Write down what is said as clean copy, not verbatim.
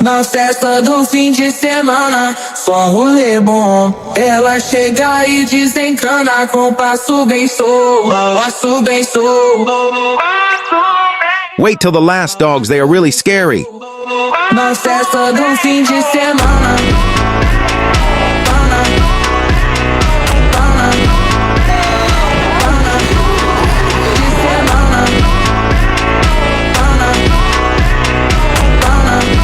Na festa do fim de semana, só um rolê bom. Ela chega e desencana com passo bem solto, passo bem solto. Wait till the last dogs, they are really scary. Na festa do fim de semana.